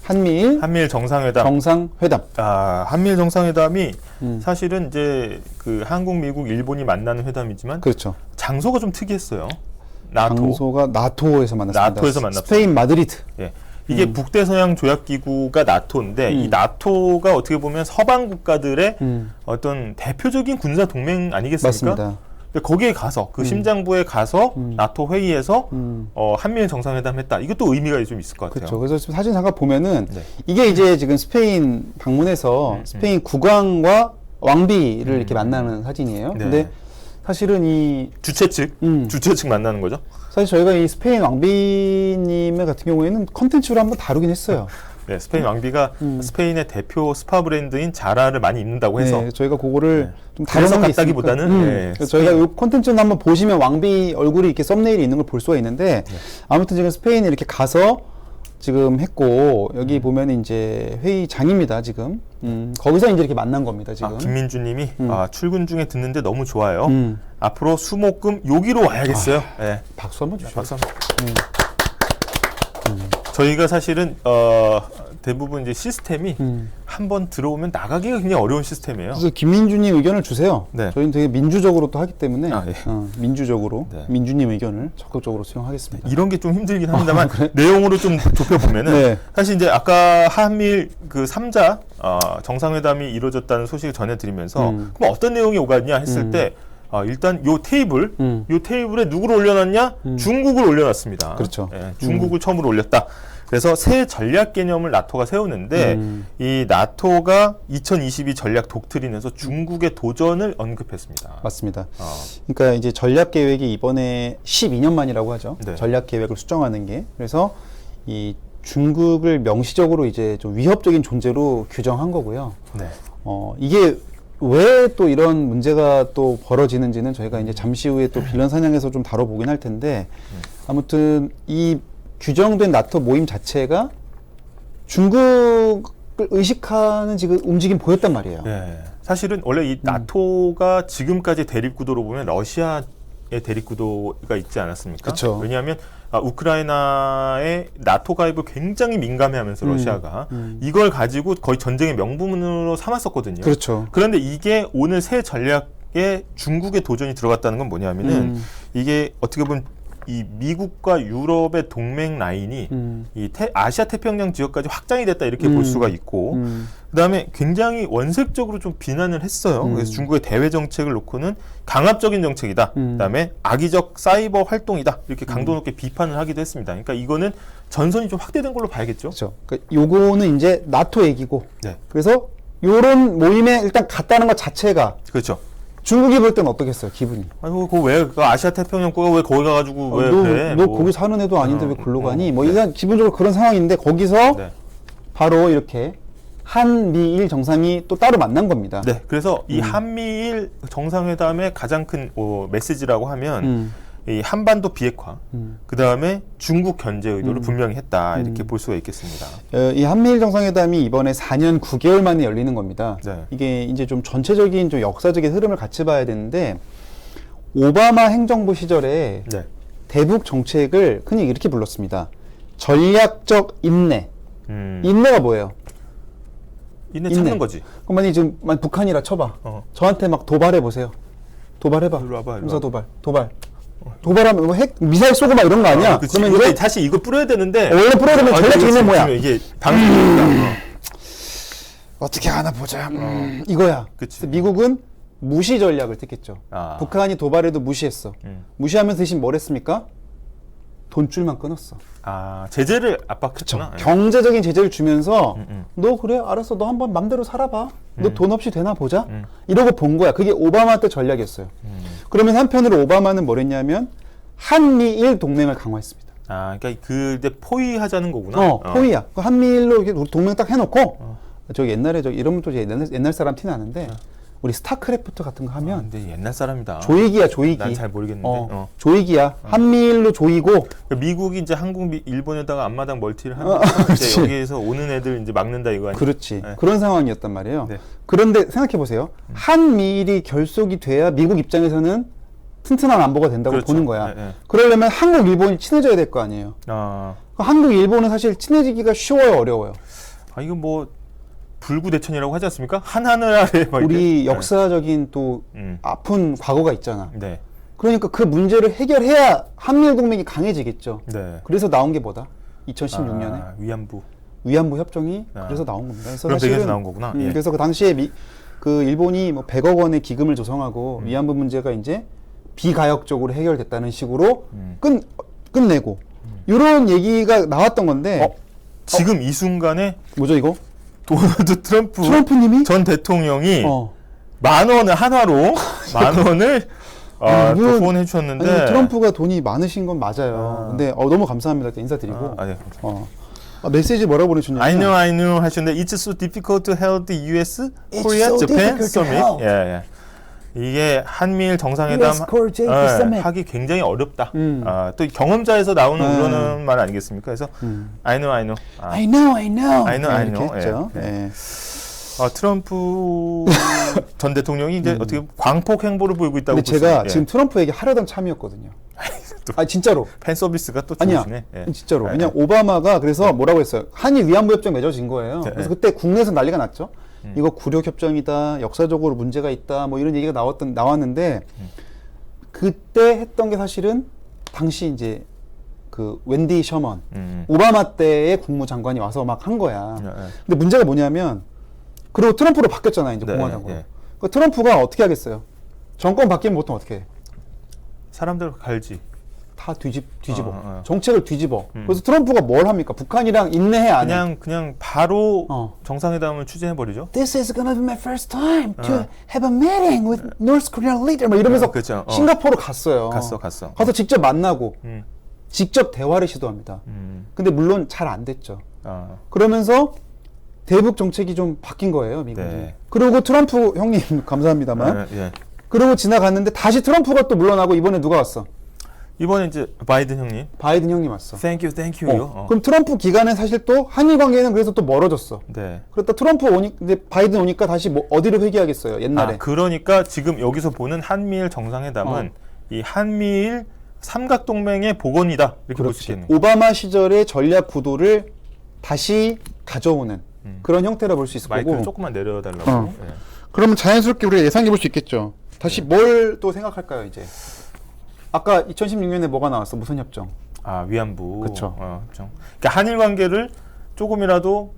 한미일 정상회담. 한미일 정상회담이 사실은 이제 그 한국, 미국, 일본이 만나는 회담이지만 그렇죠. 장소가 좀 특이했어요. 나토. 장소가 나토에서 만났습니다. 나토에서 만났습니다. 스페인 마드리드. 예. 이게 북대서양 조약기구가 나토인데 이 나토가 어떻게 보면 서방 국가들의 어떤 대표적인 군사 동맹 아니겠습니까? 맞습니다. 근데 거기에 가서 그 심장부에 가서 나토 회의에서 한미일 정상회담 했다. 이것도 의미가 좀 있을 것 같아요. 그렇죠. 그래서 지금 사진 잠깐 보면은 네. 이게 이제 지금 스페인 방문해서 스페인 국왕과 왕비를 이렇게 만나는 사진이에요. 네. 근데 사실은 이 주최 측 만나는 거죠? 사실 저희가 이 스페인 왕비님 같은 경우에는 컨텐츠로 한번 다루긴 했어요. 네, 스페인 왕비가 스페인의 대표 스파 브랜드인 자라를 많이 입는다고 해서 네, 저희가 그거를 좀 그래서 다른 게 갔다기보다는 네, 그래서 저희가 이 콘텐츠는 한번 보시면 왕비 얼굴이 이렇게 썸네일이 있는 걸 볼 수가 있는데 아무튼 지금 스페인에 이렇게 가서 지금 했고 여기 보면 이제 회의장입니다 지금 거기서 이제 이렇게 만난 겁니다 지금. 김민주님이 출근 중에 듣는데 너무 좋아요. 앞으로 수목금 여기로 와야겠어요. 네. 박수 한번 주시죠. 박수 한번. 저희가 사실은 대부분 이제 시스템이 한번 들어오면 나가기가 굉장히 어려운 시스템이에요. 그래서 김민주님 의견을 주세요. 네. 저희는 되게 민주적으로 또 하기 때문에 예. 민주적으로 네. 민주님 의견을 적극적으로 수용하겠습니다. 이런 게 좀 힘들긴 합니다만 내용으로 좀 좁혀보면은 네. 사실 이제 아까 한미일 그 3자 정상회담이 이루어졌다는 소식을 전해드리면서 그럼 어떤 내용이 오갔냐 했을 때 일단 요 테이블에 누구를 올려놨냐? 중국을 올려놨습니다. 그렇죠. 예, 중국을 처음으로 올렸다. 그래서 새 전략 개념을 나토가 세우는데 이 나토가 2022 전략 독트린에서 중국의 도전을 언급했습니다. 맞습니다. 그러니까 이제 전략 계획이 이번에 12년 만이라고 하죠. 네. 전략 계획을 수정하는 게. 그래서 이 중국을 명시적으로 이제 좀 위협적인 존재로 규정한 거고요. 네. 이게 왜 또 이런 문제가 또 벌어지는지는 저희가 이제 잠시 후에 또 빌런 사냥에서 좀 다뤄보긴 할 텐데 아무튼 이 규정된 나토 모임 자체가 중국을 의식하는 지금 움직임 보였단 말이에요. 네. 사실은 원래 이 나토가 지금까지 대립구도로 보면 러시아의 대립구도가 있지 않았습니까? 그쵸. 왜냐하면 우크라이나의 나토 가입을 굉장히 민감해하면서 러시아가 이걸 가지고 거의 전쟁의 명분으로 삼았었거든요. 그렇죠. 그런데 이게 오늘 새 전략에 중국의 도전이 들어갔다는 건 뭐냐면은 이게 어떻게 보면 이 미국과 유럽의 동맹 라인이 이 아시아 태평양 지역까지 확장이 됐다 이렇게 볼 수가 있고 그다음에 굉장히 원색적으로 좀 비난을 했어요. 그래서 중국의 대외 정책을 놓고는 강압적인 정책이다. 그다음에 악의적 사이버 활동이다. 이렇게 강도 높게 비판을 하기도 했습니다. 그러니까 이거는 전선이 좀 확대된 걸로 봐야겠죠. 그렇죠. 그러니까 요거는 이제 나토 얘기고. 네. 그래서 요런 모임에 일단 갔다는 것 자체가 그렇죠. 중국이 볼 때는 어떻겠어요, 기분이? 아니, 왜, 아시아 태평양 거가 왜 거기 가가지고 왜 그래? 너 거기 사는 애도 아닌데 왜 글로 가니? 뭐, 일단 기본적으로 그런 상황인데, 거기서 네. 바로 이렇게 한미일 정상이 또 따로 만난 겁니다. 네. 그래서 이 한미일 정상회담의 가장 큰 메시지라고 하면 이 한반도 비핵화, 그 다음에 중국 견제 의도를 분명히 했다. 이렇게 볼 수가 있겠습니다. 이 한미일 정상회담이 이번에 4년 9개월 만에 열리는 겁니다. 네. 이게 이제 좀 전체적인 좀 역사적인 흐름을 같이 봐야 되는데, 오바마 행정부 시절에 네. 대북 정책을 흔히 이렇게 불렀습니다. 전략적 인내. 인내가 뭐예요? 인내 찾는 거지. 그럼 만약에 지금 북한이라 쳐봐. 저한테 막 도발해 보세요. 도발해봐. 일로 와봐. 형사 도발. 도발하면 뭐 핵 미사일 쏘고 막 이런 거 아니야? 그러면 이제 사실 이거 뿌려야 되는데 원래 뿌려야 되면 전략적 인내 뭐야? 이게 방송이니까. 어떻게 하나 보자. 이거야. 그치. 미국은 무시 전략을 택했죠. 북한이 도발해도 무시했어. 무시하면서 대신 뭘 했습니까? 돈줄만 끊었어. 제재를 압박했구나. 경제적인 제재를 주면서 너 그래 알았어 너 한번 맘대로 살아봐. 너 돈 없이 되나 보자. 이러고 본 거야. 그게 오바마 때 전략이었어요. 그러면 한편으로 오바마는 뭘 했냐면 한미일 동맹을 강화했습니다. 그러니까 그때 포위하자는 거구나. 포위야. 한미일로 이렇게 동맹 딱 해놓고 저기 옛날에 이러면 또 옛날 사람 티 나는데 우리 스타크래프트 같은 거 하면 근데 옛날 사람이다. 조이기야 조이기. 난 잘 모르겠는데. 조이기야. 한미일로 조이고. 미국이 이제 한국, 일본에다가 앞마당 멀티를 하는 이제 여기에서 오는 애들 이제 막는다 이거 아니야? 그렇지. 네. 그런 상황이었단 말이에요. 네. 그런데 생각해 보세요. 한미일이 결속이 돼야 미국 입장에서는 튼튼한 안보가 된다고 그렇죠. 보는 거야. 네. 그러려면 한국, 일본이 친해져야 될 거 아니에요. 한국, 일본은 사실 친해지기가 쉬워요, 어려워요? 아, 이거 뭐 불구대천이라고 하지 않습니까? 한 하늘 아래 막 우리 이렇게. 역사적인 또 음. 아픈 과거가 있잖아. 네. 그러니까 그 문제를 해결해야 한미일 동맹이 강해지겠죠. 네. 그래서 나온 게 뭐다? 2016년에 아, 위안부. 위안부 협정이 아. 그래서 나온 겁니다. 그래서 그런 배경에서 사실은 나온 거구나. 예. 그래서 그 당시에 그 일본이 뭐 100억 원의 기금을 조성하고 음. 위안부 문제가 이제 비가역적으로 해결됐다는 식으로 음. 끝내고 이런 얘기가 나왔던 건데 지금 이 순간에 뭐죠 이거? 도널드 트럼프님이 전 대통령이 어. 10,000원을 한화로 10,000원을 또 이분- 후원해 주셨는데 아니, 트럼프가 돈이 많으신 건 맞아요. 근데 너무 감사합니다. 인사드리고. 네. 메시지 뭐라고 보내주셨냐면 I know 하셨는데 It's so difficult to hold the U.S. It's Korea so Japan difficult to Summit. hold. 예. 이게 한미일 정상회담 US Korea Japan Summit. 하기 굉장히 어렵다. 음. 또 경험자에서 나오는 우러는 말 아니겠습니까? 그래서 I know. I know. I know. 이렇게 했죠. 예. 예. 트럼프 전 대통령이 이제 어떻게 광폭 행보를 보이고 있다고 근데 볼 수- 제가 예. 지금 트럼프에게 하려던 참이었거든요. 또 진짜로. 팬 서비스가 또 아니야. 좋으시네. 예. 진짜로. 예. 왜냐면 오바마가 그래서 뭐라고 했어요. 한일 위안부 협정 맺어진 거예요. 네. 그래서 그때 국내에서 난리가 났죠. 이거 굴욕 협정이다. 역사적으로 문제가 있다. 뭐 이런 얘기가 나왔는데 그때 했던 게 사실은 당시 이제 그 웬디 셔먼 오바마 때의 국무장관이 와서 막 한 거야. 예, 예. 근데 문제가 뭐냐면 그리고 트럼프로 바뀌었잖아요. 이제 네, 공화당으로. 예. 그 트럼프가 어떻게 하겠어요? 정권 바뀌면 보통 어떻게 해? 사람들 갈지. 다 뒤집어. 어. 정책을 뒤집어. 그래서 트럼프가 뭘 합니까? 북한이랑 인내해 안 해? 그냥 바로 어. 정상회담을 추진해 버리죠. This is gonna be my first time to have a meeting with North Korean leader. 막 이러면서 그렇죠. 싱가포르 갔어요. 갔어. 가서 직접 만나고 음. 직접 대화를 시도합니다. 근데 물론 잘 안 됐죠. 아, 그러면서 대북 정책이 좀 바뀐 거예요, 미국이. 네. 그리고 트럼프 형님 감사합니다만. 예. 그러고 지나갔는데 다시 트럼프가 또 물러나고 이번에 누가 왔어? 이번에 이제 바이든 형님, 바이든 형님 왔어. thank you. 그럼 트럼프 기간에 사실 또 한일 관계는 그래서 또 멀어졌어. 네. 그러다 트럼프 이제 바이든 오니까 다시 뭐 어디로 회귀하겠어요? 옛날에. 그러니까 지금 여기서 보는 한미일 정상회담은 이 한미일 삼각동맹의 복원이다 이렇게 볼 수 그렇지. 있겠네요. 오바마 시절의 전략 구도를 다시 가져오는 그런 형태라 볼 수 있을 마이크를 거고. 조금만 내려달라고. 어. 예. 그러면 자연스럽게 우리가 예상해 볼 수 있겠죠. 다시 뭘 또 생각할까요, 이제? 아까 2016년에 뭐가 나왔어? 무슨 협정? 위안부. 그쵸. 협정. 그러니까 한일 관계를 조금이라도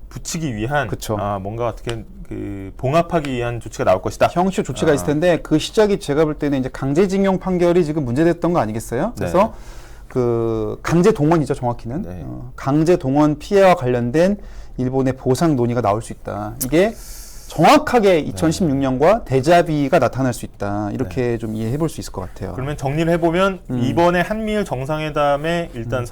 붙이기 위한 그쵸. 뭔가 어떻게 그 봉합하기 위한 조치가 나올 것이다. 형식 조치가 있을 텐데 그 시작이 제가 볼 때는 이제 강제징용 판결이 지금 문제됐던 거 아니겠어요? 그래서 그 강제 동원이죠, 정확히는. 네. 강제 동원 피해와 관련된 일본의 보상 논의가 나올 수 있다. 이게 정확하게 2016년과 대자비가 나타날 수 있다. 이렇게 좀 이해해 볼 수 있을 것 같아요. 그러면 정리를 해보면 이번에 한미일 정상회담의 일단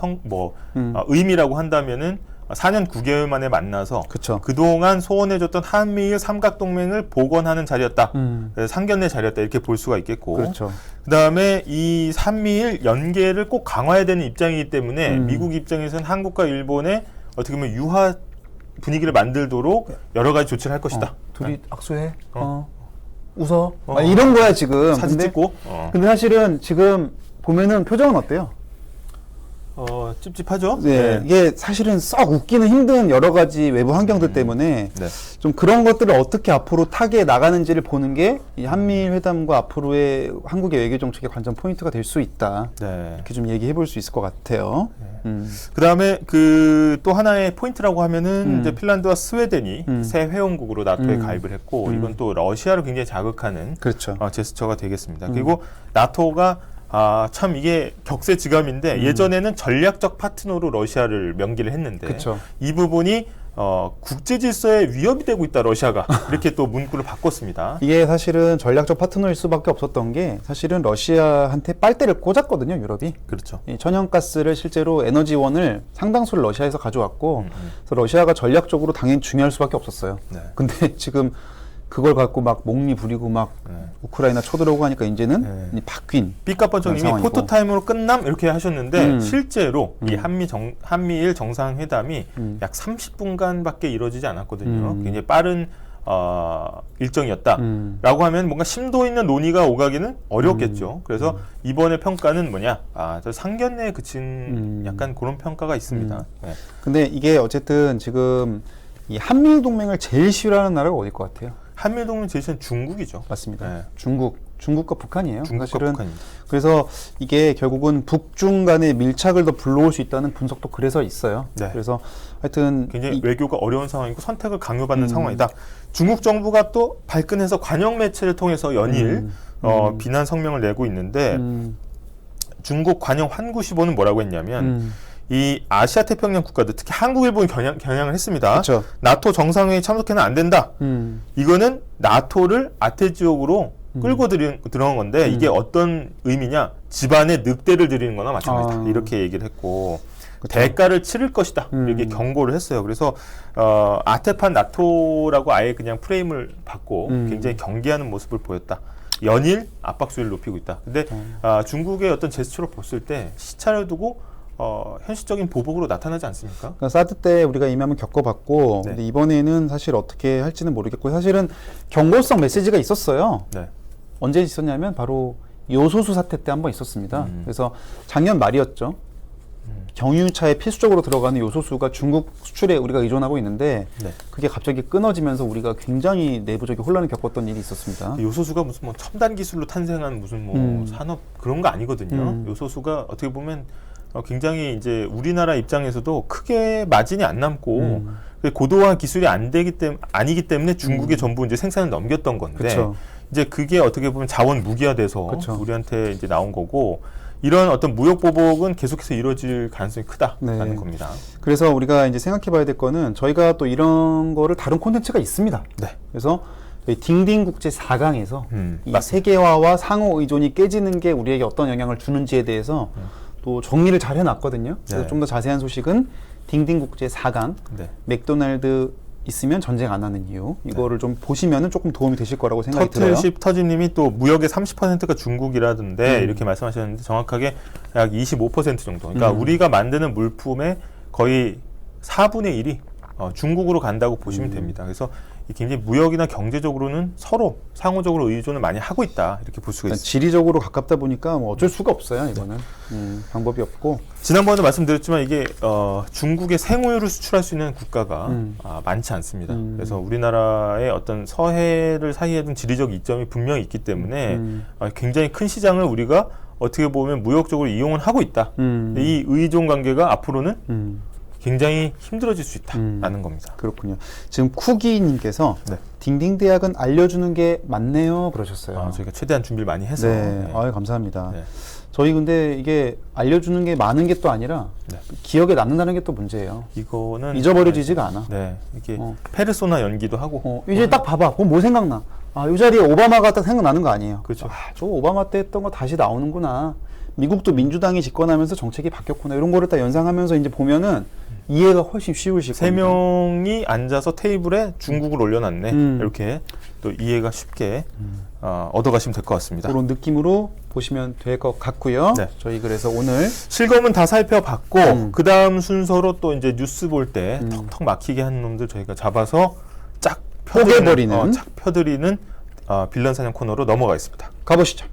의미라고 한다면은 4년 9개월 만에 만나서 그쵸. 그동안 소원해줬던 한미일 삼각동맹을 복원하는 자리였다. 그래서 상견례 자리였다. 이렇게 볼 수가 있겠고. 그렇죠. 그다음에 이 한미일 연계를 꼭 강화해야 되는 입장이기 때문에 미국 입장에서는 한국과 일본의 어떻게 보면 유화 분위기를 만들도록 여러 가지 조치를 할 것이다. 둘이 악수해. 웃어. 이런 거야 지금. 사진 근데, 찍고. 근데 사실은 지금 보면은 표정은 어때요? 찝찝하죠? 네. 이게 사실은 썩 웃기는 힘든 여러 가지 외부 환경들 때문에 네. 좀 그런 것들을 어떻게 앞으로 타개해 나가는지를 보는 게 이 한미일 회담과 앞으로의 한국의 외교 정책의 관전 포인트가 될 수 있다. 네. 이렇게 좀 얘기해 볼 수 있을 것 같아요. 그다음에 또 하나의 포인트라고 하면은 이제 핀란드와 스웨덴이 새 회원국으로 나토에 가입을 했고 이건 또 러시아를 굉장히 자극하는 그렇죠. 제스처가 되겠습니다. 그리고 나토가 참 이게 격세지감인데 예전에는 전략적 파트너로 러시아를 명기를 했는데 그쵸. 이 부분이 국제 질서에 위협이 되고 있다 러시아가 이렇게 또 문구를 바꿨습니다. 이게 사실은 전략적 파트너일 수밖에 없었던 게 사실은 러시아한테 빨대를 꽂았거든요, 유럽이. 그렇죠. 이 천연가스를 실제로 에너지원을 상당수를 러시아에서 가져왔고 그래서 러시아가 전략적으로 당연히 중요할 수밖에 없었어요. 네. 근데 지금 그걸 갖고 막 목리 부리고 막 우크라이나 쳐들어오고 하니까 이제는 이 바뀐 삐까뻔쩍님이 그런 상황이고. 포토타임으로 끝남 이렇게 하셨는데 실제로 이 한미일 정상회담이 약 30분간밖에 이루어지지 않았거든요. 굉장히 빠른 일정이었다라고 하면 뭔가 심도 있는 논의가 오가기는 어렵겠죠. 그래서 이번에 평가는 뭐냐, 저 상견례에 그친 약간 그런 평가가 있습니다. 네. 근데 이게 어쨌든 지금 이 한미일 동맹을 제일 싫어하는 나라가 어딜 것 같아요? 한미일 동맹 제시는 중국이죠. 맞습니다. 네. 중국과 북한이에요. 중국과 사실은 북한입니다. 그래서 이게 결국은 북중 간의 밀착을 더 불러올 수 있다는 분석도 그래서 있어요. 네. 그래서 하여튼 굉장히 외교가 어려운 상황이고 선택을 강요받는 상황이다. 중국 정부가 또 발끈해서 관영 매체를 통해서 연일 비난 성명을 내고 있는데 중국 관영 환구시보는 뭐라고 했냐면 이 아시아 태평양 국가들 특히 한국, 일본 겨냥을 했습니다. 그쵸. 나토 정상회의 참석해는 안 된다. 이거는 나토를 아태 지역으로 끌고 들어간 건데 이게 어떤 의미냐? 집안에 늑대를 들이는 거나 마찬가지다. 이렇게 얘기를 했고 대가를 치를 것이다. 이렇게 경고를 했어요. 그래서 아테판 나토라고 아예 그냥 프레임을 받고 굉장히 경계하는 모습을 보였다. 연일 압박 수위를 높이고 있다. 근데 중국의 어떤 제스처로 봤을 때 시차를 두고 현실적인 보복으로 나타나지 않습니까? 그러니까 사드 때 우리가 이미 한번 겪어봤고 네. 근데 이번에는 사실 어떻게 할지는 모르겠고 사실은 경고성 메시지가 있었어요. 네. 언제 있었냐면 바로 요소수 사태 때 한번 있었습니다. 그래서 작년 말이었죠. 경유차에 필수적으로 들어가는 요소수가 중국 수출에 우리가 의존하고 있는데 네. 그게 갑자기 끊어지면서 우리가 굉장히 내부적인 혼란을 겪었던 일이 있었습니다. 요소수가 무슨 뭐 첨단 기술로 탄생한 무슨 뭐 산업 그런 거 아니거든요. 요소수가 어떻게 보면 굉장히 이제 우리나라 입장에서도 크게 마진이 안 남고 고도화 기술이 아니기 때문에 중국에 전부 이제 생산을 넘겼던 건데 그쵸. 이제 그게 어떻게 보면 자원 무기화돼서 그쵸. 우리한테 이제 나온 거고 이런 어떤 무역 보복은 계속해서 이루어질 가능성이 크다라는 네. 겁니다. 그래서 우리가 이제 생각해봐야 될 거는 저희가 또 이런 거를 다룬 콘텐츠가 있습니다. 네. 그래서 저희 딩딩 국제 4강에서 이 맞습니다. 세계화와 상호 의존이 깨지는 게 우리에게 어떤 영향을 주는지에 대해서 또 정리를 잘 해놨거든요. 그래서 네. 좀 더 자세한 소식은 딩딩 국제 4강 네. 맥도날드 있으면 전쟁 안 하는 이유 이거를 좀 보시면은 조금 도움이 되실 거라고 생각이 들어요. 터틀십 터집님이 또 무역의 30%가 중국이라던데 이렇게 말씀하셨는데 정확하게 약 25% 정도. 그러니까 우리가 만드는 물품의 거의 4분의 1이 중국으로 간다고 보시면 됩니다. 그래서 굉장히 무역이나 경제적으로는 서로 상호적으로 의존을 많이 하고 있다 이렇게 볼 수가 그러니까 있습니다. 지리적으로 가깝다 보니까 뭐 어쩔 수가 없어요. 이거는 방법이 없고. 지난번에도 말씀드렸지만 이게 중국의 생우유를 수출할 수 있는 국가가 많지 않습니다. 그래서 우리나라의 어떤 서해를 사이에 둔 지리적 이점이 분명히 있기 때문에 굉장히 큰 시장을 우리가 어떻게 보면 무역적으로 이용을 하고 있다. 이 의존 관계가 앞으로는 굉장히 힘들어질 수 있다라는 겁니다. 그렇군요. 지금 쿠기님께서 네. 딩딩 대학은 알려주는 게 맞네요 그러셨어요. 저희가 최대한 준비를 많이 해서 네, 아유, 감사합니다. 네. 저희 근데 이게 알려주는 게 많은 게 또 아니라 네. 기억에 남는다는 게 또 문제예요. 이거는 잊어버려지지가 않아. 네, 이게 어. 페르소나 연기도 하고 이제 딱 봐봐. 그럼 뭐 생각나? 이 자리에 오바마가 딱 생각나는 거 아니에요? 그렇죠. 저 오바마 때 했던 거 다시 나오는구나. 미국도 민주당이 집권하면서 정책이 바뀌었구나. 이런 거를 딱 연상하면서 이제 보면은 이해가 훨씬 쉬우실 세 겁니다. 명이 앉아서 테이블에 중국을 올려놨네. 이렇게 또 이해가 쉽게 얻어가시면 될 것 같습니다. 그런 느낌으로 보시면 될 것 같고요. 네. 저희 그래서 오늘 실검은 다 살펴봤고 그 다음 순서로 또 이제 뉴스 볼 때 턱턱 막히게 하는 놈들 저희가 잡아서 쫙 뽀개버리는. 쫙 펴드리는 빌런 사냥 코너로 넘어가겠습니다. 가보시죠.